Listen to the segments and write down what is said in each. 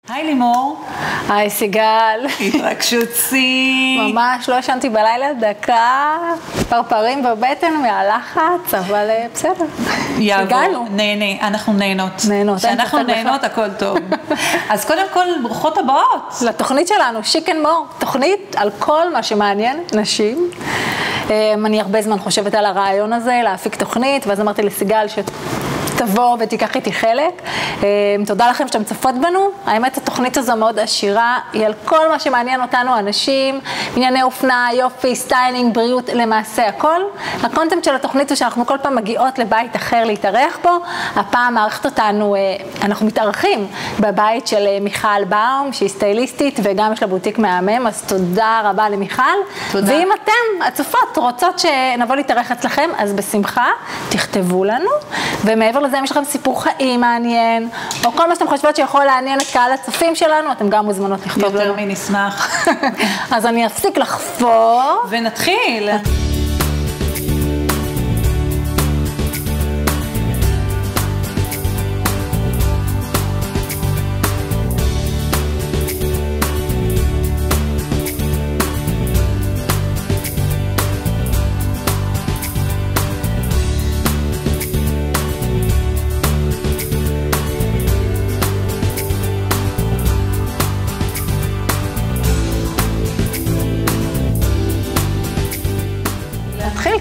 היי לימור. היי סיגל. התרגשות סי. ממש לא ישנתי בלילה דקה, פרפרים בבטן מהלחץ, אבל בסדר. הגענו. נהנה, אנחנו נהנות. נהנות. כשאנחנו נהנות הכל טוב. אז קודם כל, ברוכות הבאות. לתוכנית שלנו, שיק אנד מור, תוכנית על כל מה שמעניין נשים. אני הרבה זמן חושבת על הרעיון הזה, להפיק תוכנית, ואז אמרתי לסיגל תבוא ותיקח איתי חלק. תודה לכם שאתם צפות בנו. האמת, התוכנית הזו מאוד עשירה, היא על כל מה שמעניין אותנו, אנשים, ענייני אופנה, יופי, סטיילינג, בריאות, למעשה הכל. הקונטנט של התוכנית הוא שאנחנו כל פעם מגיעות לבית אחר להתארח בו. הפעם מערכת אותנו, אנחנו מתארחים בבית של מיכל באום, שהיא סטייליסטית וגם יש לה בוטיק מהמם, אז תודה רבה למיכל. תודה. ואם אתם, הצופות, רוצות שנבוא להתארח אצלכם, אז בשמחה, תכתבו לנו. ומעבר לזה, אם יש לכם סיפור חיים מעניין, או כל מה שאתם חושבות שיכול לעניין את קהל הצופים שלנו, אתם גם מוזמנות לכתוב לנו. יותר מנשמח. אז אני אפסיק לחפור. ונתחיל.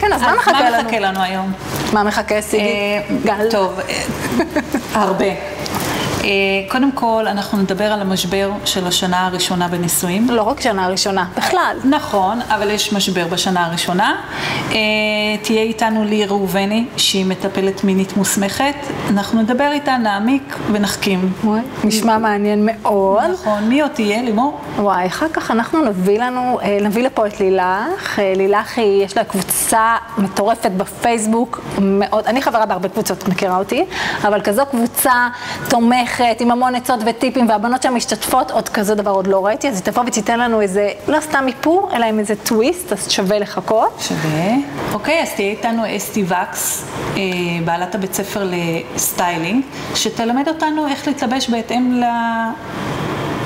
כן, אז מה מחכה לנו? מה מחכה לנו היום? מה מחכה, סיגי? גל? טוב, הרבה. קודם כל, אנחנו נדבר על המשבר של השנה הראשונה בנישואים. לא רק שנה הראשונה, בכלל. נכון, אבל יש משבר בשנה הראשונה. תהיה איתנו לי ראובני, שהיא מטפלת מינית מוסמכת. אנחנו נדבר איתה, נעמיק ונחכים. נשמע מעניין מאוד. נכון, מי עוד תהיה, לימור? וואי, אחר כך אנחנו נביא לפה את לילך. לילך יש לה קבוצה מטורפת בפייסבוק מאוד, אני חברה בהרבה קבוצות, מכירה אותי, אבל כזו קבוצה תומכת, עם המון עצות וטיפים, והבנות שם משתתפות, עוד כזה דבר עוד לא ראיתי, אז היא תבוא ותיתן לנו איזה, לא סתם איפור, אלא עם איזה טוויסט, אז שווה לחכות. שווה. אוקיי, אז תהיה איתנו אסתי וקס, בעלת הבית ספר לסטיילינג, שתלמד אותנו איך להתלבש בהתאם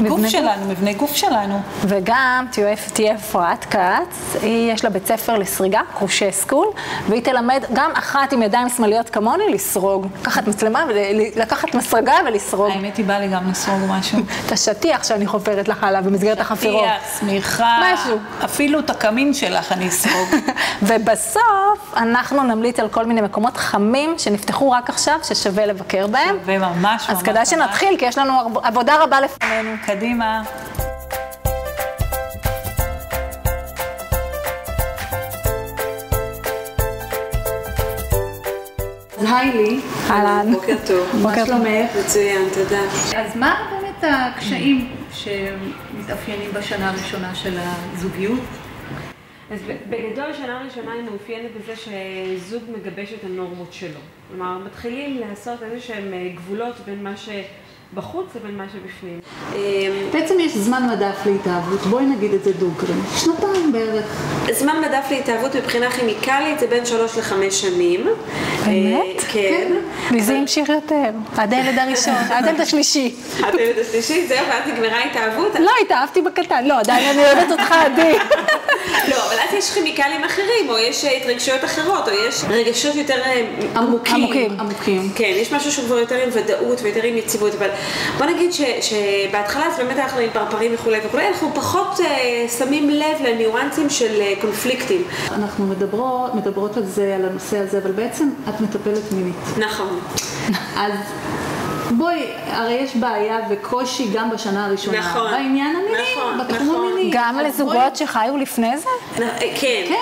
גוף שלנו, מבנה גוף שלנו. וגם תהיה אפרת כץ, יש לה בית ספר לסריגה, קרושה סקול, והיא תלמד גם אחת עם ידיים שמאליות כמוני לסרוג. לקחת מצלמה, לקחת מסרגה ולסרוג. האמת היא בא לי גם לסרוג משהו. את השטיח שאני חופרת לך עליו במסגרת החפירות. שטיח, סמיכה, משהו. אפילו את הקמין שלך אני אסרוג. ובסוף אנחנו נמליץ על כל מיני מקומות חמים שנפתחו רק עכשיו, ששווה לבקר בהם. שווה ממש. אז כדאי שנתחיל, כי יש לנו עבודה רבה לפנינו. קדימה. אז היי לי. אהלן. בוקר טוב. בוקר טוב. מצוין, תודה. אז מה באמת הקשיים שמתאפיינים בשנה הראשונה של הזוגיות? אז בגדול השנה הראשונה היא מאופיינת בזה שזוג מגבש את הנורמות שלו. כלומר, מתחילים לעשות איזה שהם גבולות בין מה שבחוץ לבין מה שבפנים. בעצם יש זמן מדף להתאהבות, בואי נגיד את זה דוגרי. שנתיים בערך. זמן מדף להתאהבות מבחינה כימיקלית זה בין 3 ל-5 שנים. באמת? כן. וזה המשיך יותר. עד הילד הראשון, עד הילד השלישי. עד הילד השלישי, זהו, ואז נגמרה התאהבות. לא, התאהבתי בקטן. לא, עדיין אני אוהבת אותך, עדי. לא, אבל אז יש כימיקלים אחרים, או יש התרגשויות אחרות, או יש רגשות יותר עמוקים. כן, יש משהו שהוא כבר יותר עם ודאות ויותר עם יציבות, אבל בוא נגיד שבהתחלה אז באמת אנחנו עם פרפרים וכולי וכולי, אנחנו פחות שמים לב לניואנסים של קונפליקטים. אנחנו מדברות על זה, על הנושא הזה, אבל בעצם את מטפלת מינית. נכון. אז בואי, הרי יש בעיה וקושי גם בשנה הראשונה. נכון. בעניין המיני, נכון, בתחום נכון. המיני. גם לזוגות שחיו לפני זה? כן.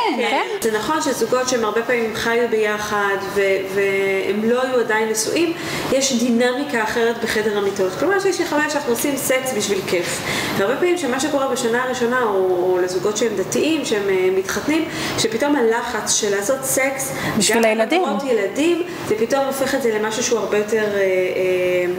זה נכון שזוגות שהם הרבה פעמים חיו ביחד והם לא היו עדיין נשואים, יש דינמיקה אחרת בחדר המיטות. כלומר שיש לכם שאנחנו עושים סקס בשביל כיף. והרבה פעמים שמה שקורה בשנה הראשונה, או לזוגות שהם דתיים, שהם מתחתנים, שפתאום הלחץ של לעשות סקס, בשביל הילדים. ילדים, זה פתאום הופך את זה למשהו שהוא הרבה יותר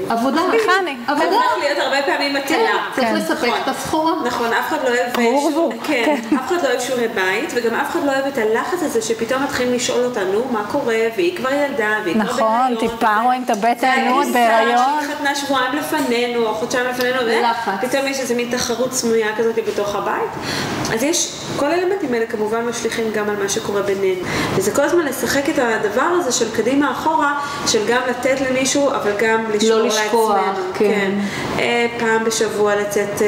עבודה מכני. עבודה. זה הולך להיות הרבה פעמים מטלה. צריך לספק את הסחורה. נכון, אף אחד לא אוהב... כן, אף אחד לא אוהב שיעורי בית, וגם אף אחד לא אוהב את הלחץ הזה שפתאום מתחילים לשאול אותנו מה קורה, והיא כבר ילדה, והיא כבר בהיריון. נכון, טיפה רואים את הבטן, נו, בהיריון. שהיא חתנה שבועיים לפנינו, או חודשיים לפנינו, ופתאום יש איזו מין תחרות סמויה כזאת בתוך הבית. אז יש, כל האלמנטים האלה כמובן משליכים גם על מה שקורה בינינו. וזה כל הזמן לשחק את הדבר הזה של קדימה אחורה, של גם לתת למישהו, אבל גם לשמור לעצמנו. כן. פעם בשבוע לצאת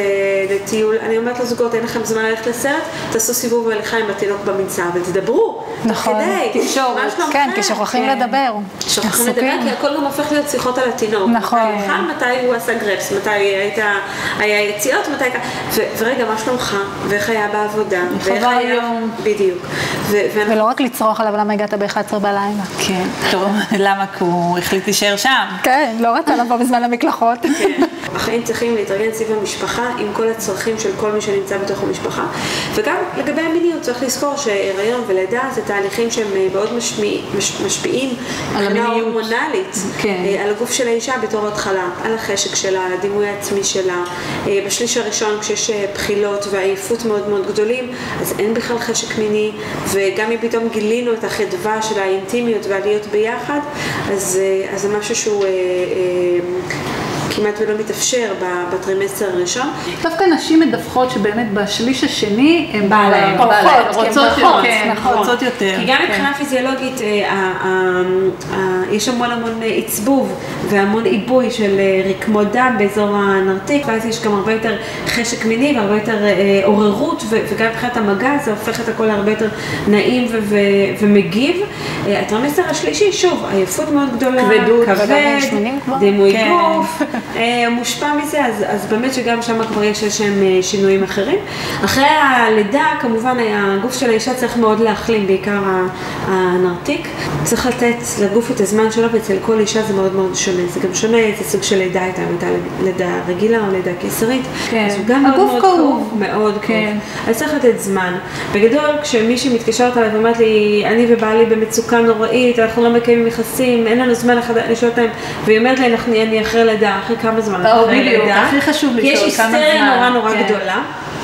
לטיול. אני אומרת לזוגות, אין לכם זמן ללכת לסרט, תעשו סיבוב הליכה עם התינוק במנסה, אבל תדברו. נכון. תקשורת. כן, כי שוכחים לדבר. שוכחים לדבר, כי הכל גם הופך להיות שיחות על התינוק. נכון. מתי הוא עשה גרפס, מתי היה יציאות, מתי... ורגע, מה שלומך? ואיך היה בעבודה? חבר היום. בדיוק. ולא רק לצרוח עליו למה הגעת ב-11 בלילה. כן, טוב, למה? כי הוא החליט להישאר שם. כן, לא רצה לבוא בזמן המקלחות. כן. החיים צריכים להתארגן סביב המשפחה עם כל הצרכים של כל מי שנמצא בתוך המשפחה. וגם לגבי המיניות צריך לזכור שהיריון ולידה זה תהליכים שהם מאוד משפיעים על המיניות הורמונלית, על הגוף של האישה בתור התחלה, על החשק שלה, על הדימוי העצמי שלה. בשליש הראשון כשיש בחילות ועייפות מאוד מאוד גדולים, אז אין בכלל חשק מיני, וגם אם פתאום גילינו את החדווה של האינטימיות והלהיות ביחד, אז זה משהו שהוא כמעט ולא מתאפשר בטרימסטר הראשון. דווקא נשים מדווחות שבאמת בשליש השני הן רוצות יותר. כי גם מבחינה פיזיולוגית יש המון עצבוב והמון עיבוי של רקמות דם באזור הנרתיק, ואז יש גם הרבה יותר חשק מיני והרבה יותר עוררות, וגם מבחינת המגע זה הופך את הכל הרבה יותר נעים ומגיב. הטרימסטר השלישי, שוב, עייפות מאוד גדולה, כבד, דימוי גוף, מושפע מזה, אז באמת שגם שם כבר יש איזשהם שינויים אחרים. אחרי הלידה, כמובן, הגוף של האישה צריך מאוד להחלים, בעיקר הנרתיק. צריך לתת לגוף את הזמן שלו, ואצל כל אישה זה מאוד מאוד שונה. זה גם שונה, זה סוג של לידה הייתה, לידה רגילה או לידה קיסרית. כן. אז הוא גם מאוד מאוד קרוב, מאוד קרוב. אז צריך לתת זמן. בגדול, כשמישהי מתקשרת עליי ואומרת לי, אני ובעלי במצוקה נוראית, אנחנו לא מקיימים יחסים, אין לנו זמן לשאול אותם, והיא אומרת לי, אני אחרי לידה, אחרי כמה זמן? בדיוק, הכי חשוב לשאול כמה זמן. יש היסטריה נורא גדולה.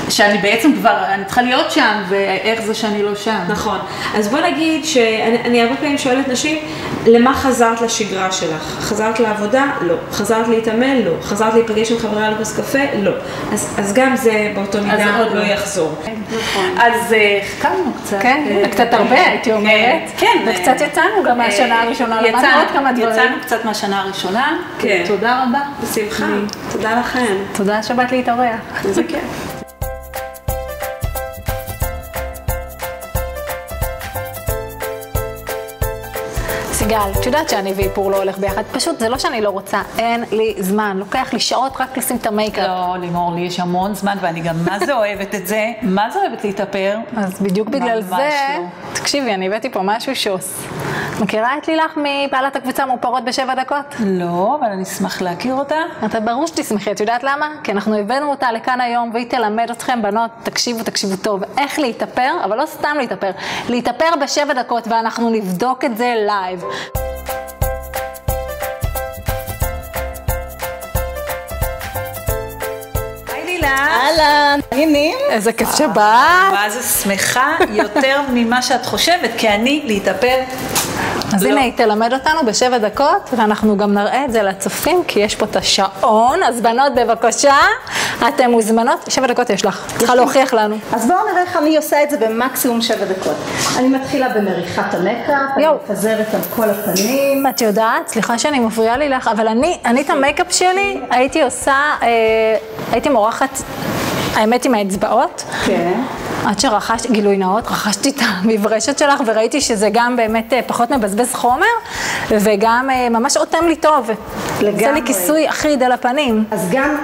שאני בעצם כבר, אני צריכה להיות שם, ואיך זה שאני לא שם. נכון. אז בוא נגיד שאני הרבה פעמים שואלת נשים, למה חזרת לשגרה שלך? חזרת לעבודה? לא. חזרת להתאמן? לא. חזרת להיפגש עם חברה לכוס קפה? לא. אז גם זה באותו מידה עוד לא יחזור. נכון. אז חקרנו קצת. כן, קצת הרבה, הייתי אומרת. כן. וקצת יצאנו גם מהשנה הראשונה. למדנו עוד כמה דברים. יצאנו קצת מהשנה הראשונה. כן. תודה רבה. בשמחה. תודה לכם. תודה שבאת להתארח. איזה כיף. סיגל, את יודעת שאני ואיפור לא הולך ביחד, פשוט זה לא שאני לא רוצה, אין לי זמן, לוקח לי שעות רק לשים את המייקאפ. לא, לימור, לי יש המון זמן ואני גם מה זה אוהבת את זה, מה זה אוהבת להתאפר. אז בדיוק בגלל זה, תקשיבי, אני הבאתי פה משהו שוס. מכירה את לילך מבעלת הקבוצה מאופרות ב7 דקות? לא, אבל אני אשמח להכיר אותה. אתה ברור שתשמחי, את יודעת למה? כי אנחנו הבאנו אותה לכאן היום והיא תלמד אתכם, בנות, תקשיבו טוב, איך להתאפר, אבל לא סתם להתאפר, להתאפר ב7 דקות ואנחנו נבדוק את זה לייב. אהלן, מעניינים? איזה כיף שבאת. מה זה שמחה יותר ממה שאת חושבת, כי אני להתאפר. אז הנה, היא תלמד אותנו ב7 דקות, ואנחנו גם נראה את זה לצופים, כי יש פה את השעון. אז בנות, בבקשה, אתן מוזמנות. 7 דקות יש לך, צריכה להוכיח לנו. אז בואו נראה איך אני עושה את זה במקסימום 7 דקות. אני מתחילה במריחת המקאפ, אני מפזרת על כל הפנים. את יודעת, סליחה שאני מפריעה לי לך, אבל אני את המקאפ שלי הייתי עושה, הייתי מורחת, האמת עם האצבעות. כן. עד שרכשתי, גילוי נאות, רכשתי את המברשת שלך וראיתי שזה גם באמת פחות מבזבז חומר וגם ממש אותם לי טוב. לגמרי. זה לי כיסוי אחיד על הפנים. אז גם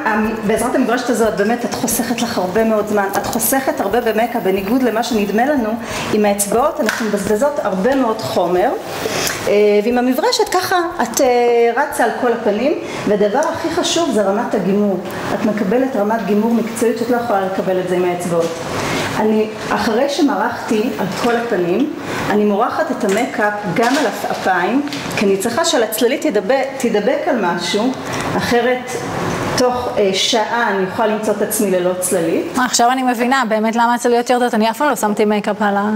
בעזרת המברשת הזאת באמת את חוסכת לך הרבה מאוד זמן. את חוסכת הרבה במקאפ, בניגוד למה שנדמה לנו, עם האצבעות אנחנו מבזבזות הרבה מאוד חומר. ועם המברשת ככה את רצה על כל הפנים, והדבר הכי חשוב זה רמת הגימור. את מקבלת רמת גימור מקצועית שאת לא יכולה לקבל את זה עם האצבעות. אחרי שמרחתי על כל הפנים, אני מורחת את המקאפ גם על הפעפיים, כי אני צריכה שלצללית תדבק על משהו, אחרת תוך שעה אני אוכל למצוא את עצמי ללא צללית. עכשיו אני מבינה, באמת למה הצלליות יורדות, אני אף פעם לא שמתי מייקאפ על ה...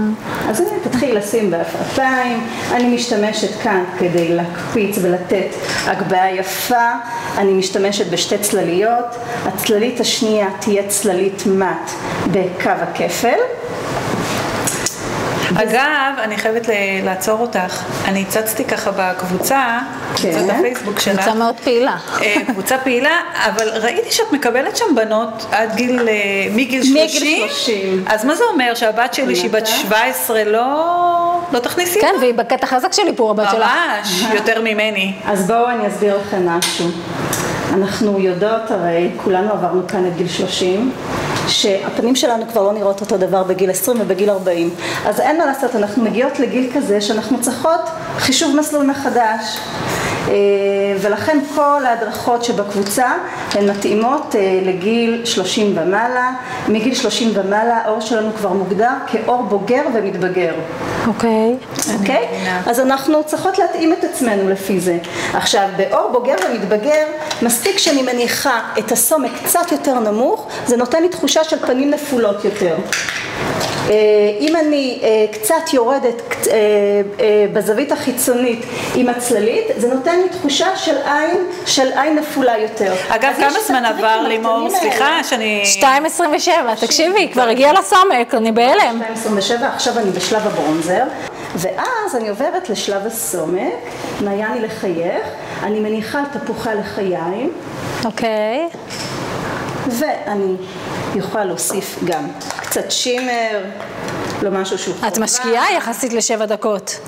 אז אני תתחיל לשים בהפעפיים, אני משתמשת כאן כדי להקפיץ ולתת הגבהה יפה, אני משתמשת בשתי צלליות, הצללית השנייה תהיה צללית מת בקו הכפל. אגב, אני חייבת לעצור אותך. אני הצצתי ככה בקבוצה, קבוצת הפייסבוק שלך. קבוצה מאוד פעילה. קבוצה פעילה, אבל ראיתי שאת מקבלת שם בנות עד מגיל 30. אז מה זה אומר שהבת שלי, שהיא בת 17, לא תכניסי? כן, והיא בקטע חזק שלי פה, הבת שלך. ממש, יותר ממני. אז בואו אני אסביר לכם משהו. אנחנו יודעות, הרי כולנו עברנו כאן את גיל 30, שהפנים שלנו כבר לא נראות אותו דבר בגיל 20 ובגיל 40. אז אין מה לעשות, אנחנו מגיעות לגיל כזה שאנחנו צריכות חישוב מסלול מחדש. ולכן כל ההדרכות שבקבוצה הן מתאימות לגיל 30 ומעלה. מגיל 30 ומעלה האור שלנו כבר מוגדר כאור בוגר ומתבגר. אוקיי. אז אנחנו צריכות להתאים את עצמנו לפי זה. עכשיו, באור בוגר ומתבגר, מספיק שאני מניחה את הסומק קצת יותר נמוך, זה נותן לי תחושה של פנים נפולות יותר. אם אני קצת יורדת בזווית החיצונית עם הצללית, זה נותן לי תחושה של עין נפולה יותר. אגב, כמה זמן עבר לימור? סליחה שאני... 2:27, תקשיבי, כבר הגיע לסומק, אני בהלם. 2:27, עכשיו אני בשלב הברונזר, ואז אני עוברת לשלב הסומק, מעיין לי לחייך, אני מניחה על תפוחה לחיים. אוקיי. ואני יכולה להוסיף גם קצת שימר, לא משהו שהוא חובה. את משקיעה יחסית ל7 דקות.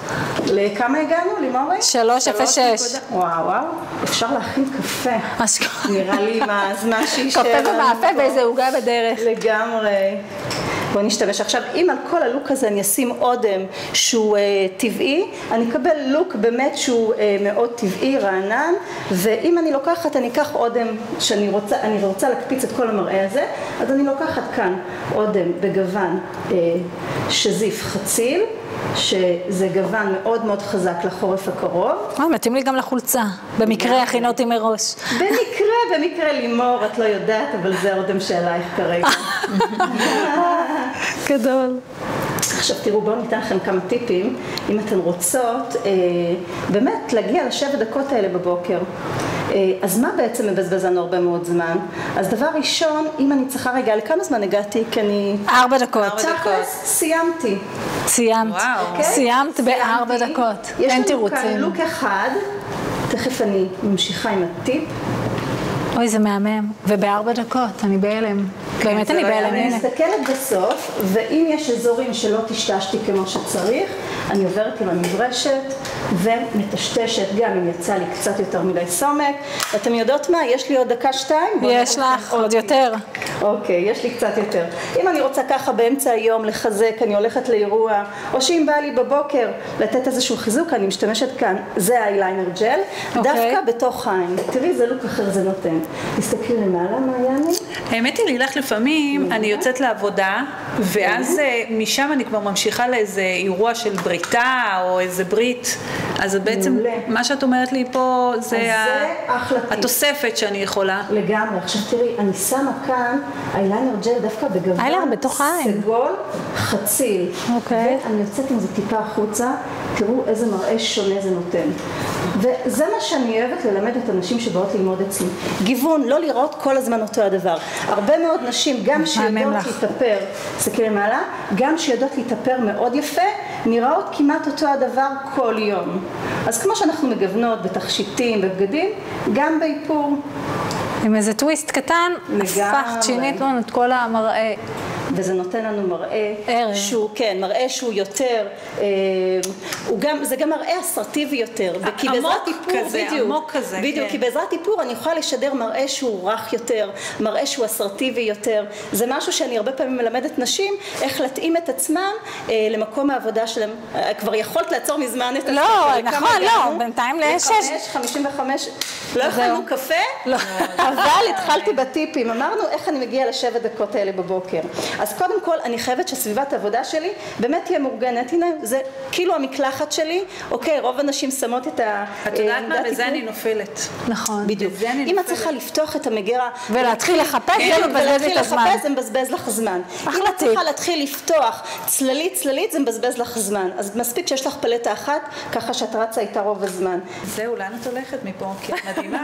לכמה הגענו, לימורי? 3:06. וואו, אפשר להכין קפה. נראה לי עם הזמן שישאר. קפה ומאפה באיזה עוגה בדרך. לגמרי. בואו נשתמש. עכשיו, אם על כל הלוק הזה אני אשים אודם שהוא טבעי, אני אקבל לוק באמת שהוא מאוד טבעי, רענן, ואם אני לוקחת, אני אקח אודם שאני רוצה להקפיץ את כל המראה הזה, אז אני לוקחת כאן אודם בגוון שזיף חציל, שזה גוון מאוד מאוד חזק לחורף הקרוב. מתאים לי גם לחולצה, במקרה הכינותי מראש. במקרה לימור, את לא יודעת, אבל זה אודם שעלייך כרגע. גדול. עכשיו תראו, בואו ניתן לכם כמה טיפים, אם אתן רוצות באמת להגיע ל7 דקות האלה בבוקר. אז מה בעצם מבזבז לנו הרבה מאוד זמן? אז דבר ראשון, אם אני צריכה רגע, לכמה זמן הגעתי? כי אני... 4 דקות. סיימתי. סיימת. סיימת ב4 דקות. אין תירוצים. יש לנו כאן לוק אחד, תכף אני ממשיכה עם הטיפ. אוי, זה מהמם. וב4 דקות, אני בהלם. באמת אני בהלם. אני מסתכלת בסוף, ואם יש אזורים שלא תשתשתי כמו שצריך, אני עוברת עם המברשת ומטשטשת, גם אם יצא לי קצת יותר מדי סומק. ואתם יודעות מה? יש לי עוד 1-2? יש לך עוד יותר. אוקיי, יש לי קצת יותר. אם אני רוצה ככה באמצע היום לחזק, אני הולכת לאירוע, או שאם בא לי בבוקר לתת איזשהו חיזוק, אני משתמשת כאן, זה האייליינר ג'ל, דווקא בתוך העין. תראי, זה לוק אחר זה נותן. תסתכלי למעלה, מעייני. האמת היא, לילך לפעמים, אני יוצאת לעבודה, ואז משם אני כבר ממשיכה לאיזה אירוע של בריתה, או איזה ברית. אז בעצם, מה שאת אומרת לי פה, זה התוספת שאני יכולה. לגמרי. עכשיו תראי, אני שמה כאן אייליינר ג'ל דווקא בגוון סגול חציל. ואני יוצאת עם זה טיפה החוצה, תראו איזה מראה שונה זה נותן. וזה מה שאני אוהבת ללמד את אנשים שבאות ללמוד אצלי. גיוון, לא לראות כל הזמן אותו הדבר. הרבה מאוד נשים, גם שיודעות להתאפר, תסתכלי למעלה, גם שיודעות להתאפר מאוד יפה, נראות כמעט אותו הדבר כל יום. אז כמו שאנחנו מגוונות בתכשיטים, בבגדים, גם באיפור. עם איזה טוויסט קטן, הפכת, שינית לנו את כל המראה. וזה נותן לנו מראה ערך. שהוא, כן, מראה שהוא יותר, זה גם מראה אסרטיבי יותר. וכי בעזרת איפור, כזה, עמוק כזה. בדיוק, כן. כי בעזרת איפור אני יכולה לשדר מראה שהוא רך יותר, מראה שהוא אסרטיבי יותר. זה משהו שאני הרבה פעמים מלמדת נשים, איך להתאים את עצמם למקום העבודה שלהם. כבר יכולת לעצור מזמן את לא, נכון, לא, בינתיים ל-6. 55, לא אכלנו קפה, אבל התחלתי בטיפים, אמרנו איך אני מגיעה ל7 דקות האלה בבוקר. אז קודם כל אני חייבת שסביבת העבודה שלי באמת תהיה מאורגנת. הנה, זה כאילו המקלחת שלי, אוקיי, רוב הנשים שמות את את יודעת מה? בזה אני נופלת. נכון. בדיוק. אם את צריכה לפתוח את המגירה ולהתחיל לחפש, זה מבזבז את הזמן. זה מבזבז לך זמן. אם את צריכה להתחיל לפתוח צללית, זה מבזבז לך זמן. אז מספיק שיש לך פלטה אחת, ככה שאת רצה איתה רוב הזמן. זהו, לאן את הולכת מפה? כי את מדהימה.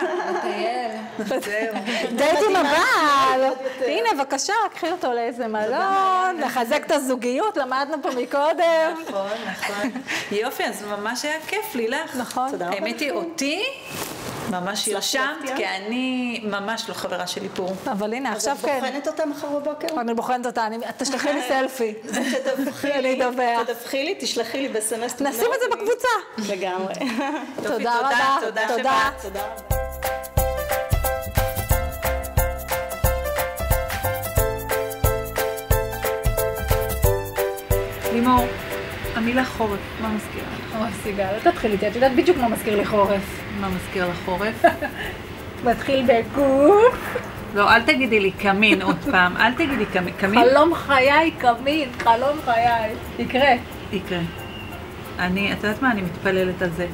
זהו. דייט עם הבעל. הנה, בבקשה, קחי אותו לאיזה מלון, לחזק את הזוגיות, למדנו פה מקודם. נכון. יופי, אז ממש היה כיף לי לך. נכון. האמת היא, אותי ממש הרשמת, כי אני ממש לא חברה של איפור. אבל הנה, אז עכשיו את כן. בוחנת אותה מחר בבוקר? אני בוחנת אותה, תשלחי לי סלפי. תדווחי לי, תשלחי לי בסמס. נשים את זה בקבוצה. לגמרי. תודה רבה. תודה תודה. שבאת. תודה רבה. לימור, המילה חורף, מה מזכיר לך? אוי, סיגל, תתחיל איתי, את יודעת בדיוק מה מזכיר לי חורף. מה מזכיר לך חורף? מתחיל בקוף. לא, אל תגידי לי קמין עוד פעם, אל תגידי קמין. חלום חיי קמין, חלום חיי. יקרה. יקרה. את יודעת מה? אני מתפללת על זה.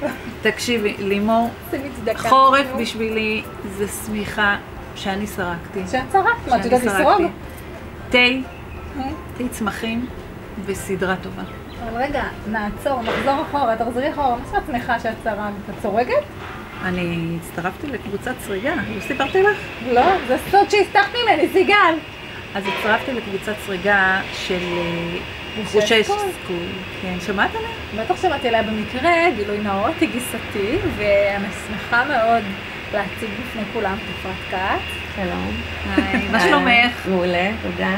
תקשיבי, לימור, שימי צדקה. חורף בשבילי זה שמיכה שאני סרקתי. שאת שרקת, מה, את יודעת לסרוג? תה צמחים וסדרה טובה. אבל רגע, נעצור, נחזור אחורה, תחזרי אחורה, מה שאת שמחה שאת שרקת? את סורגת? אני הצטרפתי לקבוצת סריגה, לא סיפרתי לך? לא, זה סוד שהסתרת ממני, סיגל. אז הצטרפתי לקבוצת סריגה של גושי סקול. כן, שמעת עליה? בטח שמעתי עליה במקרה, גילוי נאות, היא גיסתי, ואני שמחה מאוד להציג בפני כולם את אפרת כץ. שלום. היי, מה שלומך? מעולה, תודה.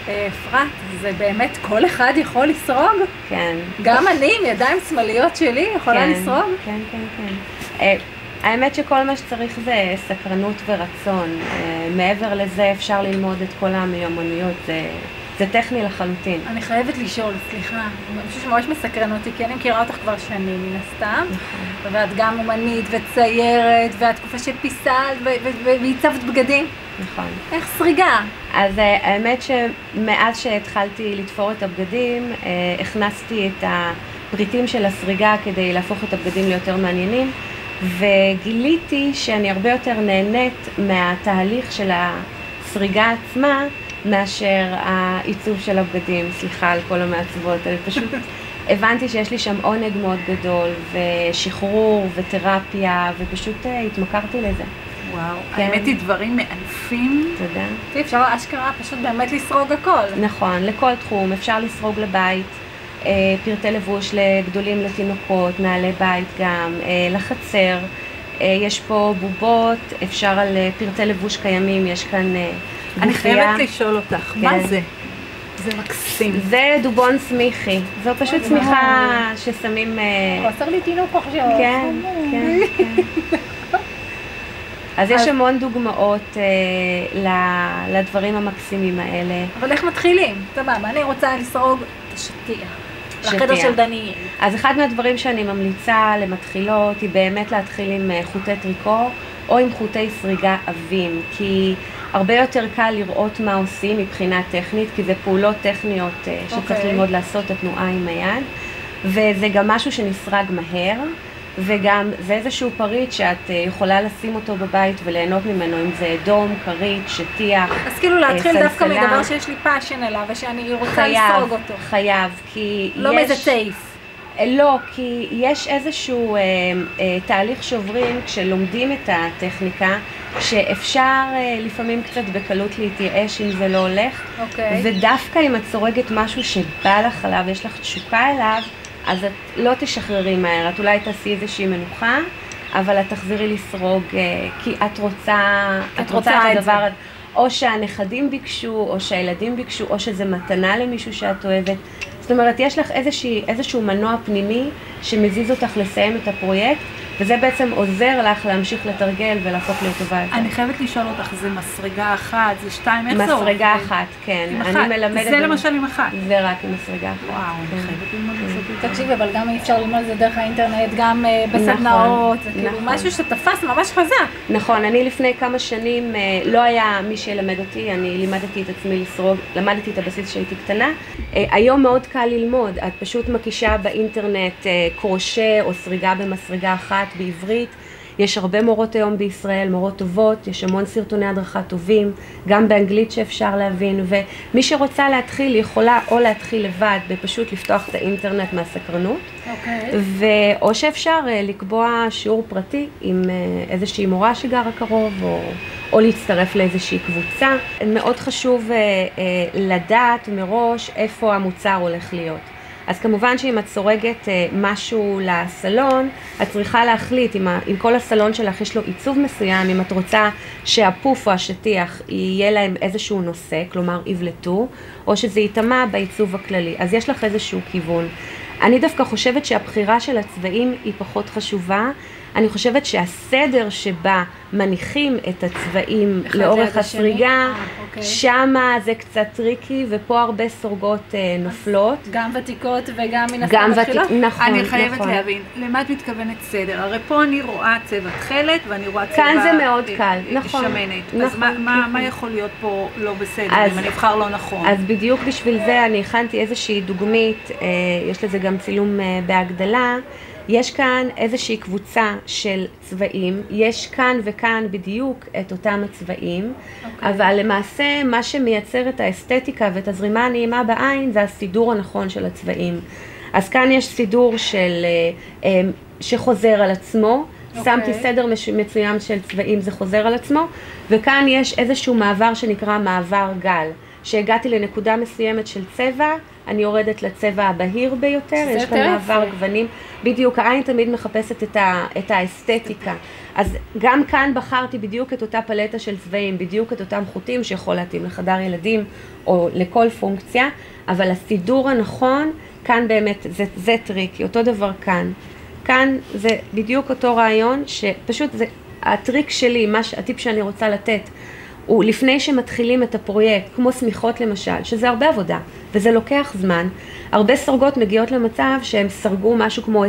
אפרת, זה באמת כל אחד יכול לסרוג? כן. גם אני עם ידיים שמאליות שלי יכולה לסרוג? כן, כן, כן. האמת שכל מה שצריך זה סקרנות ורצון. מעבר לזה אפשר ללמוד את כל המיומנויות. זה טכני לחלוטין. אני חייבת לשאול, סליחה, משהו שממש מסקרן אותי, כי אני מכירה אותך כבר שנים מן הסתם, ואת גם אומנית וציירת, ואת תקופה שפיסלת ועיצבת בגדים. נכון. איך סריגה? אז האמת שמאז שהתחלתי לתפור את הבגדים, הכנסתי את הפריטים של הסריגה כדי להפוך את הבגדים ליותר מעניינים, וגיליתי שאני הרבה יותר נהנית מהתהליך של הסריגה עצמה, מאשר העיצוב של הבגדים. סליחה על כל המעצבות, אבל פשוט הבנתי שיש לי שם עונג מאוד גדול, ושחרור ותרפיה, ופשוט התמכרתי לזה. וואו, כן. האמת היא דברים מאלפים. תודה. אפשר אשכרה פשוט באמת לסרוג הכל. נכון, לכל תחום, אפשר לסרוג לבית, פרטי לבוש לגדולים לתינוקות, נעלי בית גם, לחצר, יש פה בובות, אפשר על פרטי לבוש קיימים, יש כאן אני חייבת לשאול אותך, מה זה? זה מקסים. זה דובון סמיכי, זו פשוט סמיכה ששמים... חוסר לי תינוק עכשיו. כן, כן, כן. אז יש המון דוגמאות לדברים המקסימים האלה. אבל איך מתחילים? סבבה, אני רוצה לסרוג את השטיח. לחדר של דניאל. אז אחד מהדברים שאני ממליצה למתחילות היא באמת להתחיל עם חוטי טריקו או עם חוטי סריגה עבים, כי הרבה יותר קל לראות מה עושים מבחינה טכנית, כי זה פעולות טכניות שצריך ללמוד לעשות את התנועה עם היד, וזה גם משהו שנסרג מהר, וגם זה איזשהו פריט שאת יכולה לשים אותו בבית וליהנות ממנו, אם זה דום, כרית, שטיח, אז כאילו להתחיל דווקא מדבר שיש לי פאשן אליו ושאני רוצה לסרוג אותו. חייב, כי יש... לא מאיזה טייף. לא, כי יש איזשהו תהליך שוברים כשלומדים את הטכניקה, שאפשר לפעמים קצת בקלות להתייאש אם זה לא הולך, ודווקא אם את סורגת משהו שבא לך עליו, יש לך תשוקה אליו, אז את לא תשחררי מהר, את אולי תעשי איזושהי מנוחה, אבל את תחזירי לסרוג, כי את רוצה את הדבר הזה. או שהנכדים ביקשו, או שהילדים ביקשו, או שזה מתנה למישהו שאת אוהבת. זאת אומרת, יש לך איזשהו מנוע פנימי שמזיז אותך לסיים את הפרויקט, וזה בעצם עוזר לך להמשיך לתרגל ולהפוך להיות טובה יותר. אני חייבת לשאול אותך, זה מסרגה אחת, זה 2, איך זה עובד? מסרגה אחת, כן. אני מלמדת... זה למשל עם אחת. זה רק עם מסרגה אחת. וואו, אני חייבת ללמוד את זה. תקשיבי, אבל גם אי אפשר ללמוד את זה דרך האינטרנט, גם בסדנאות, זה כאילו משהו שתפס ממש חזק. נכון, אני לפני כמה שנים לא היה מי שילמד אותי, אני לימדתי את עצמי לסרוג, למדתי את הבסיס שהייתי קטנה. היום מאוד קל ללמוד, את פשוט מקישה באינטרנט קרושה או סריגה במסרגה אחת בעברית. יש הרבה מורות היום בישראל, מורות טובות, יש המון סרטוני הדרכה טובים, גם באנגלית שאפשר להבין, ומי שרוצה להתחיל יכולה או להתחיל לבד בפשוט לפתוח את האינטרנט מהסקרנות, או שאפשר לקבוע שיעור פרטי עם איזושהי מורה שגרה קרוב, או להצטרף לאיזושהי קבוצה. מאוד חשוב לדעת מראש איפה המוצר הולך להיות. אז כמובן שאם את סורגת משהו לסלון, את צריכה להחליט אם כל הסלון שלך יש לו עיצוב מסוים, אם את רוצה שהפוף או השטיח יהיה להם איזשהו נושא, כלומר יבלטו, או שזה יתאמה בעיצוב הכללי. אז יש לך איזשהו כיוון. אני דווקא חושבת שהבחירה של הצבעים היא פחות חשובה. אני חושבת שהסדר שבה מניחים את הצבעים לאורך הסריגה, שמה זה קצת טריקי, ופה הרבה סורגות נופלות. גם ותיקות וגם מן הסתם מתחילות? נכון. אני חייבת להבין, למה את מתכוונת סדר? הרי פה אני רואה צבע תכלת, ואני רואה צבע כאן זה מאוד קל, נכון. שמנת. אז מה יכול להיות פה לא בסדר, אם אני אבחר לא נכון? אז בדיוק בשביל זה אני הכנתי איזושהי דוגמית, יש לזה גם צילום בהגדלה. יש כאן איזושהי קבוצה של צבעים, יש כאן וכאן בדיוק את אותם הצבעים, אבל למעשה מה שמייצר את האסתטיקה ואת הזרימה הנעימה בעין זה הסידור הנכון של הצבעים. אז כאן יש סידור שחוזר על עצמו, שמתי סדר מסוים של צבעים, זה חוזר על עצמו, וכאן יש איזשהו מעבר שנקרא מעבר גל, שהגעתי לנקודה מסוימת של צבע, אני יורדת לצבע הבהיר ביותר, יש כאן מעבר גוונים, בדיוק העין תמיד מחפשת את האסתטיקה, אז גם כאן בחרתי בדיוק את אותה פלטה של צבעים, בדיוק את אותם חוטים שיכול להתאים לחדר ילדים או לכל פונקציה, אבל הסידור הנכון, כאן באמת זה טריקי, אותו דבר כאן. כאן זה בדיוק אותו רעיון שפשוט זה הטריק שלי, הטיפ שאני רוצה לתת, הוא לפני שמתחילים את הפרויקט, כמו סמיכות למשל, שזה הרבה עבודה, וזה לוקח זמן. הרבה סורגות מגיעות למצב שהם סרגו משהו כמו 20-30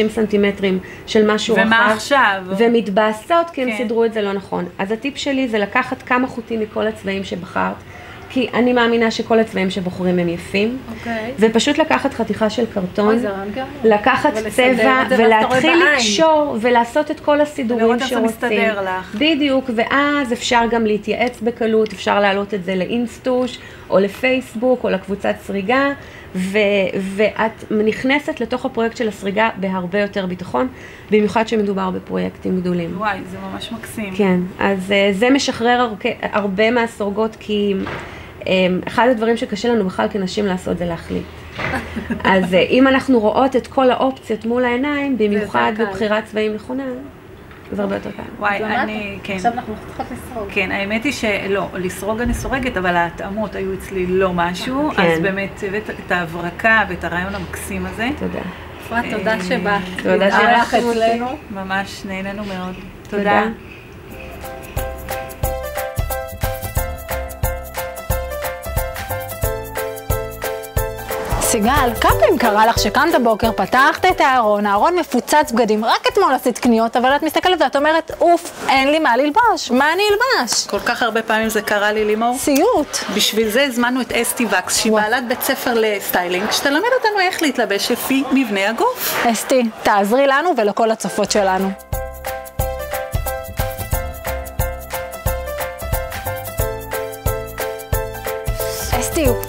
סנטימטרים של משהו רחב. ומה עכשיו? ומתבאסות כי הם סידרו את זה לא נכון. אז הטיפ שלי זה לקחת כמה חוטים מכל הצבעים שבחרת, כי אני מאמינה שכל הצבעים שבוחרים הם יפים, ופשוט לקחת חתיכה של קרטון, לקחת צבע ולהתחיל לקשור ולעשות את כל הסידורים שרוצים. בדיוק, ואז אפשר גם להתייעץ בקלות, אפשר להעלות את זה לאינסטוש או לפייסבוק או לקבוצת סריגה, ואת נכנסת לתוך הפרויקט של הסריגה בהרבה יותר ביטחון, במיוחד שמדובר בפרויקטים גדולים. וואי, זה ממש מקסים. כן, אז זה משחרר הרבה מהסורגות, כי אחד הדברים שקשה לנו בכלל כנשים לעשות זה להחליט. אז אם אנחנו רואות את כל האופציות מול העיניים, במיוחד בבחירת צבעים נכונה, זה הרבה יותר קל. וואי, אני, כן. עכשיו אנחנו צריכות לסרוג. כן, האמת היא שלא, לסרוג אני סורגת, אבל ההתאמות היו אצלי לא משהו, אז באמת הבאת את ההברקה ואת הרעיון המקסים הזה. תודה. אפרת, תודה שבאת. תודה שהלכת אצלנו. ממש נהנינו מאוד. תודה. סיגל, כמה פעמים קרה לך שקמת בוקר, פתחת את הארון, הארון מפוצץ בגדים, רק אתמול עשית קניות, אבל את מסתכלת ואת אומרת, אוף, אין לי מה ללבוש, מה אני אלבש? כל כך הרבה פעמים זה קרה לי, לימור. סיוט. בשביל זה הזמנו את אסתי וקס, שהיא בעלת בית ספר לסטיילינג, שתלמד אותנו איך להתלבש לפי מבנה הגוף. אסתי, תעזרי לנו ולכל הצופות שלנו.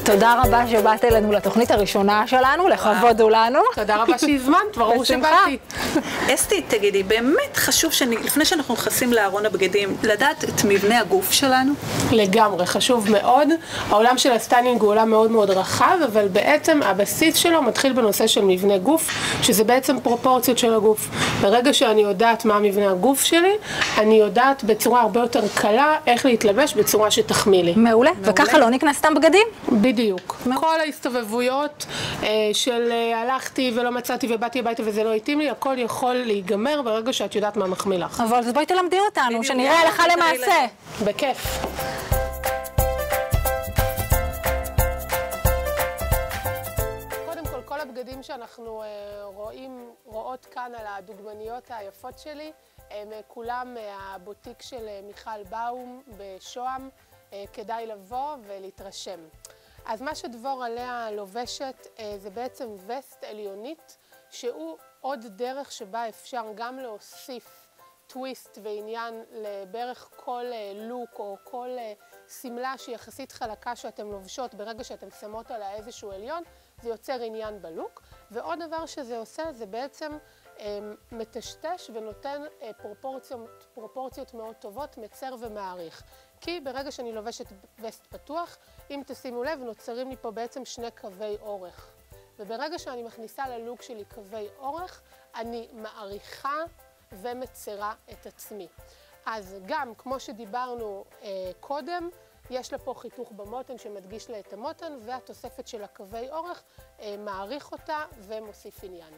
תודה רבה שבאת אלינו לתוכנית הראשונה שלנו, לכבוד הוא לנו. תודה רבה שהזמנת, ברור שבאתי. אסתי, תגידי, באמת חשוב לפני שאנחנו נכנסים לארון הבגדים, לדעת את מבנה הגוף שלנו? לגמרי, חשוב מאוד. העולם של הסטיילינג הוא עולם מאוד מאוד רחב, אבל בעצם הבסיס שלו מתחיל בנושא של מבנה גוף, שזה בעצם פרופורציות של הגוף. ברגע שאני יודעת מה מבנה הגוף שלי, אני יודעת בצורה הרבה יותר קלה איך להתלבש בצורה שתחמיא לי. מעולה. וככה לא נקנה סתם בגדים? בדיוק. כל ההסתובבויות של הלכתי ולא מצאתי ובאתי הביתה וזה לא התאים לי, הכל יכול להיגמר ברגע שאת יודעת מה מחמיא לך. אבל אז בואי תלמדי אותנו, שנראה הלכה למעשה. בכיף. קודם כל, כל הבגדים שאנחנו רואות כאן על הדוגמניות היפות שלי, הם כולם מהבוטיק של מיכל באום בשוהם, כדאי לבוא ולהתרשם. אז מה שדבור עליה לובשת זה בעצם וסט עליונית, שהוא עוד דרך שבה אפשר גם להוסיף טוויסט ועניין לבערך כל לוק או כל סמלה שהיא יחסית חלקה שאתם לובשות ברגע שאתם שמות עליה איזשהו עליון, זה יוצר עניין בלוק. ועוד דבר שזה עושה זה בעצם מטשטש ונותן פרופורציות מאוד טובות, מצר ומעריך. כי ברגע שאני לובשת וסט פתוח, אם תשימו לב, נוצרים לי פה בעצם שני קווי אורך. וברגע שאני מכניסה ללוק שלי קווי אורך, אני מעריכה ומצרה את עצמי. אז גם, כמו שדיברנו קודם, יש לה פה חיתוך במותן שמדגיש לה את המותן, והתוספת של הקווי אורך מעריך אותה ומוסיף עניין.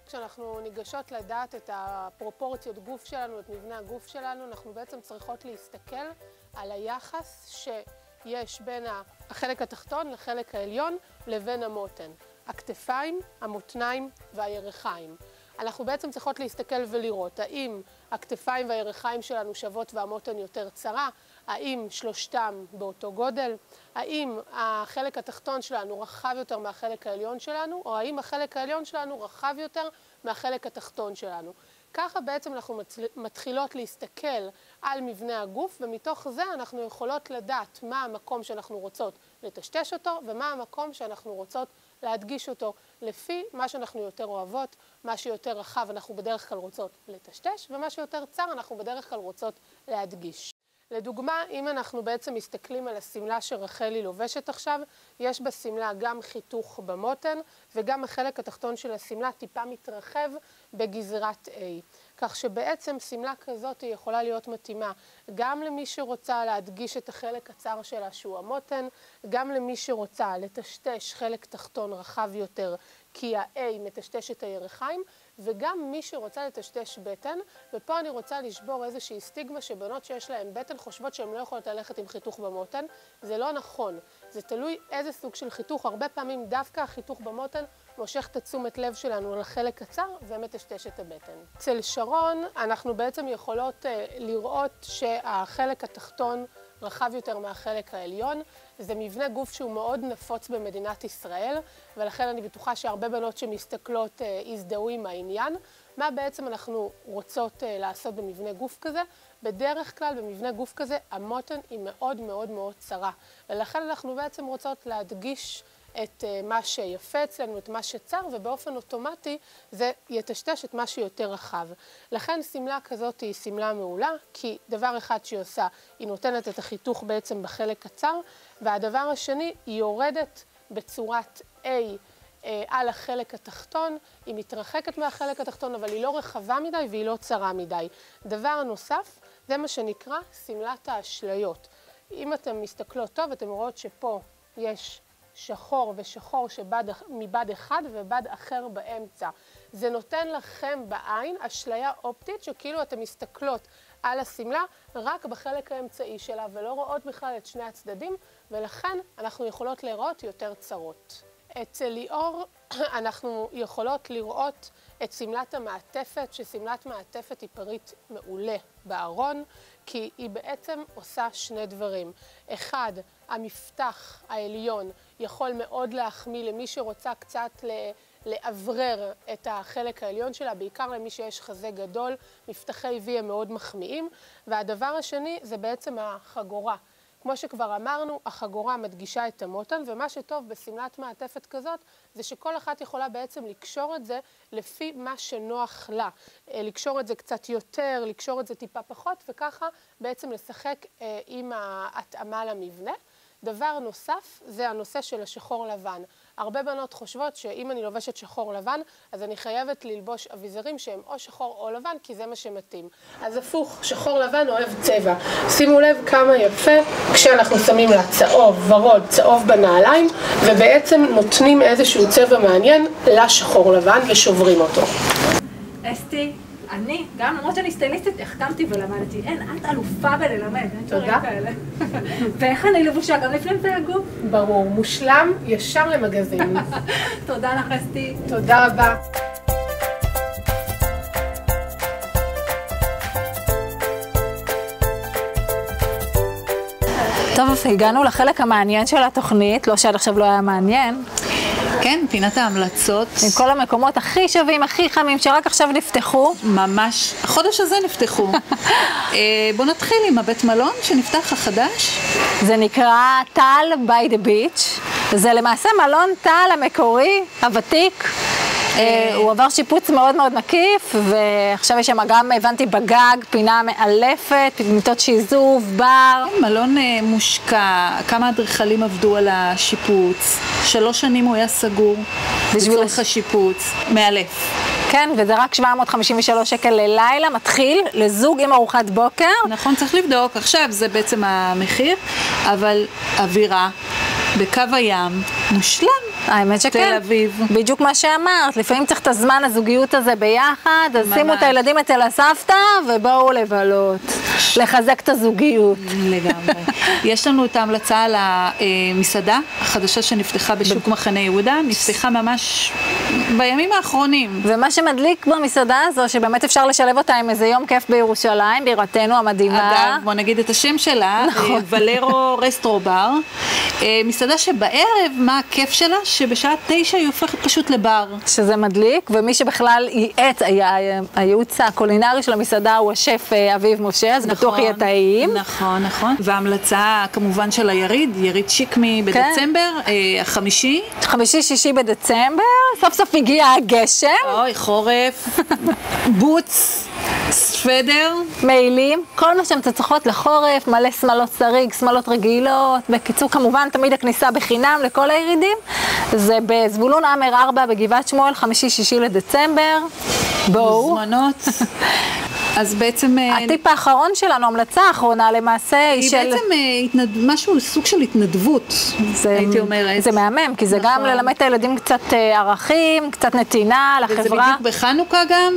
כשאנחנו ניגשות לדעת את הפרופורציות גוף שלנו, את מבנה הגוף שלנו, אנחנו בעצם צריכות להסתכל על היחס שיש בין החלק התחתון לחלק העליון לבין המותן. הכתפיים, המותניים והירכיים. אנחנו בעצם צריכות להסתכל ולראות האם הכתפיים והירכיים שלנו שוות והמותן יותר צרה, האם שלושתם באותו גודל, האם החלק התחתון שלנו רחב יותר מהחלק העליון שלנו, או האם החלק העליון שלנו רחב יותר מהחלק התחתון שלנו. ככה בעצם אנחנו מתחילות להסתכל על מבנה הגוף, ומתוך זה אנחנו יכולות לדעת מה המקום שאנחנו רוצות לטשטש אותו, ומה המקום שאנחנו רוצות להדגיש אותו לפי מה שאנחנו יותר אוהבות, מה שיותר רחב אנחנו בדרך כלל רוצות לטשטש, ומה שיותר צר אנחנו בדרך כלל רוצות להדגיש. לדוגמה, אם אנחנו בעצם מסתכלים על הסמלה שרחלי לובשת עכשיו, יש בסמלה גם חיתוך במותן, וגם החלק התחתון של הסמלה טיפה מתרחב בגזרת A. כך שבעצם סמלה כזאת היא יכולה להיות מתאימה גם למי שרוצה להדגיש את החלק הצר שלה שהוא המותן, גם למי שרוצה לטשטש חלק תחתון רחב יותר, כי ה-A מטשטש את הירכיים, וגם מי שרוצה לטשטש בטן, ופה אני רוצה לשבור איזושהי סטיגמה שבנות שיש להן בטן חושבות שהן לא יכולות ללכת עם חיתוך במותן. זה לא נכון, זה תלוי איזה סוג של חיתוך. הרבה פעמים דווקא החיתוך במותן מושך את תשומת לב שלנו לחלק קצר ומטשטש את הבטן. אצל שרון אנחנו בעצם יכולות לראות שהחלק התחתון רחב יותר מהחלק העליון. זה מבנה גוף שהוא מאוד נפוץ במדינת ישראל, ולכן אני בטוחה שהרבה בנות שמסתכלות הזדהו עם העניין. מה בעצם אנחנו רוצות לעשות במבנה גוף כזה? בדרך כלל במבנה גוף כזה המותן היא מאוד מאוד מאוד צרה, ולכן אנחנו בעצם רוצות להדגיש את מה שיפה אצלנו, את מה שצר, ובאופן אוטומטי זה יטשטש את מה שיותר רחב. לכן סמלה כזאת היא סמלה מעולה, כי דבר אחד שהיא עושה, היא נותנת את החיתוך בעצם בחלק קצר, והדבר השני, היא יורדת בצורת A על החלק התחתון, היא מתרחקת מהחלק התחתון, אבל היא לא רחבה מדי והיא לא צרה מדי. דבר נוסף, זה מה שנקרא סמלת האשליות. אם אתם מסתכלות טוב, אתם רואות שפה יש שחור ושחור מבד אחד ובד אחר באמצע. זה נותן לכם בעין אשליה אופטית שכאילו אתם מסתכלות על הסמלה רק בחלק האמצעי שלה ולא רואות בכלל את שני הצדדים, ולכן אנחנו יכולות לראות יותר צרות. אצל ליאור אנחנו יכולות לראות את סמלת המעטפת, שסמלת מעטפת היא פריט מעולה בארון, כי היא בעצם עושה שני דברים. אחד, המפתח העליון יכול מאוד להחמיא למי שרוצה קצת לאוורר את החלק העליון שלה, בעיקר למי שיש חזה גדול, מפתחי V הם מאוד מחמיאים. והדבר השני זה בעצם החגורה. כמו שכבר אמרנו, החגורה מדגישה את המותן, ומה שטוב בסמלת מעטפת כזאת, זה שכל אחת יכולה בעצם לקשור את זה לפי מה שנוח לה. לקשור את זה קצת יותר, לקשור את זה טיפה פחות, וככה בעצם לשחק עם ההתאמה למבנה. דבר נוסף זה הנושא של השחור לבן. הרבה בנות חושבות שאם אני לובשת שחור לבן, אז אני חייבת ללבוש אביזרים שהם או שחור או לבן, כי זה מה שמתאים. אז הפוך, שחור לבן אוהב צבע. שימו לב כמה יפה כשאנחנו שמים לה צהוב, ורוד, צהוב בנעליים, ובעצם נותנים איזשהו צבע מעניין לשחור לבן ושוברים אותו. אסתי, אני, גם למרות שאני סטייליסטית, החכמתי ולמדתי. אין, את אלופה בללמד. תודה. ואיך אני לבושה? גם לפני והגוף? ברור, מושלם, ישר למגזין. תודה לך, אסתי. תודה רבה. טוב, הגענו לחלק המעניין של התוכנית, לא שעד עכשיו לא היה מעניין. כן, פינת ההמלצות. עם כל המקומות הכי שווים, הכי חמים, שרק עכשיו נפתחו. ממש, החודש הזה נפתחו. בוא נתחיל עם הבית מלון שנפתח החדש. זה נקרא טל by the beach. זה למעשה מלון טל המקורי, הוותיק. הוא עבר שיפוץ מאוד מאוד מקיף, ועכשיו יש שם גם, הבנתי, בגג, פינה מאלפת, מיטות שיזוף, בר. מלון מושקע, כמה אדריכלים עבדו על השיפוץ, 3 שנים הוא היה סגור, לצורך השיפוץ, מאלף. כן, וזה רק 753 שקל ללילה, מתחיל לזוג עם ארוחת בוקר. נכון, צריך לבדוק, עכשיו זה בעצם המחיר, אבל אווירה בקו הים, מושלם. האמת שכן. תל אביב. בדיוק מה שאמרת, לפעמים צריך את הזמן הזוגיות הזה ביחד, אז שימו את הילדים אצל הסבתא ובואו לבלות, לחזק את הזוגיות. לגמרי. יש לנו את ההמלצה על המסעדה החדשה שנפתחה בשוק מחנה יהודה, נפתחה ממש בימים האחרונים. ומה שמדליק במסעדה הזו, שבאמת אפשר לשלב אותה עם איזה יום כיף בירושלים, בירתנו המדהימה. אגב, בוא נגיד את השם שלה, נכון. ולרו רסטרו בר. מסעדה שבערב, מה הכיף שלה? שבשעה 9 היא הופכת פשוט לבר. שזה מדליק, ומי שבכלל ייעץ, הייעוץ הקולינרי של המסעדה הוא השף אביב משה, אז בטוח יהיה טעים. נכון, נכון. וההמלצה כמובן של יריד שיקמי בדצמבר, החמישי. 5-6 בדצמבר, סוף סוף הגיע הגשם. אוי, חורף, בוץ, ספדר. מעילים, כל מה שאתם צריכות לחורף, מלא שמלות שריג, שמלות רגילות. בקיצור, כמובן, תמיד הכניסה בחינם לכל הירידים. זה בזבולון עמר 4 בגבעת שמואל, 5-6 לדצמבר. בואו. מוזמנות. אז בעצם... הטיפ האחרון שלנו, המלצה האחרונה למעשה, היא בעצם משהו, סוג של התנדבות, הייתי אומרת. זה מהמם, כי זה גם ללמד את הילדים קצת ערכים, קצת נתינה לחברה. וזה בדיוק בחנוכה גם,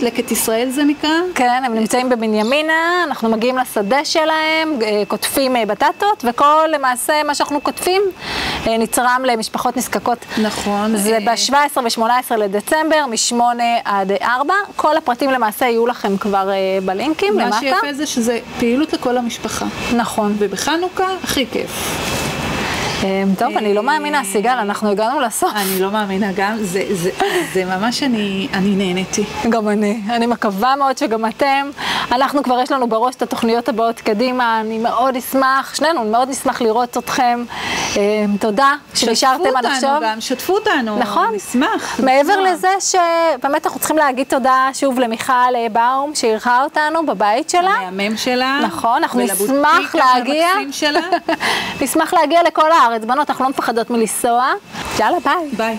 לקט ישראל זה נקרא. כן, הם נמצאים בבנימינה, אנחנו מגיעים לשדה שלהם, כותפים בטטות, וכל למעשה מה שאנחנו כותפים נצרם למשפחות נזקקות. נכון. זה ב-17 ו-18 לדצמבר, מ-8 עד 4. כל הפרטים למעשה יהיו לכם כבר בלינקים למטה. מה שיפה זה שזה פעילות לכל המשפחה. נכון. ובחנוכה הכי כיף. טוב, אני לא מאמינה, סיגל, אנחנו הגענו לסוף. אני לא מאמינה גם, זה ממש אני נהניתי. גם אני מקווה מאוד שגם אתם. אנחנו כבר יש לנו בראש את התוכניות הבאות קדימה, אני מאוד אשמח, שנינו מאוד נשמח לראות אתכם. תודה שנשארתם עד עכשיו. שתפו אותנו, נכון. נשמח. מעבר לזה שבאמת אנחנו צריכים להגיד תודה שוב למיכל באום, שאירחה אותנו בבית שלה. המאמן שלה. נכון, אנחנו נשמח להגיע. נשמח להגיע לכל הארץ. בנות, אנחנו לא מפחדות מלנסוע. יאללה, ביי. ביי.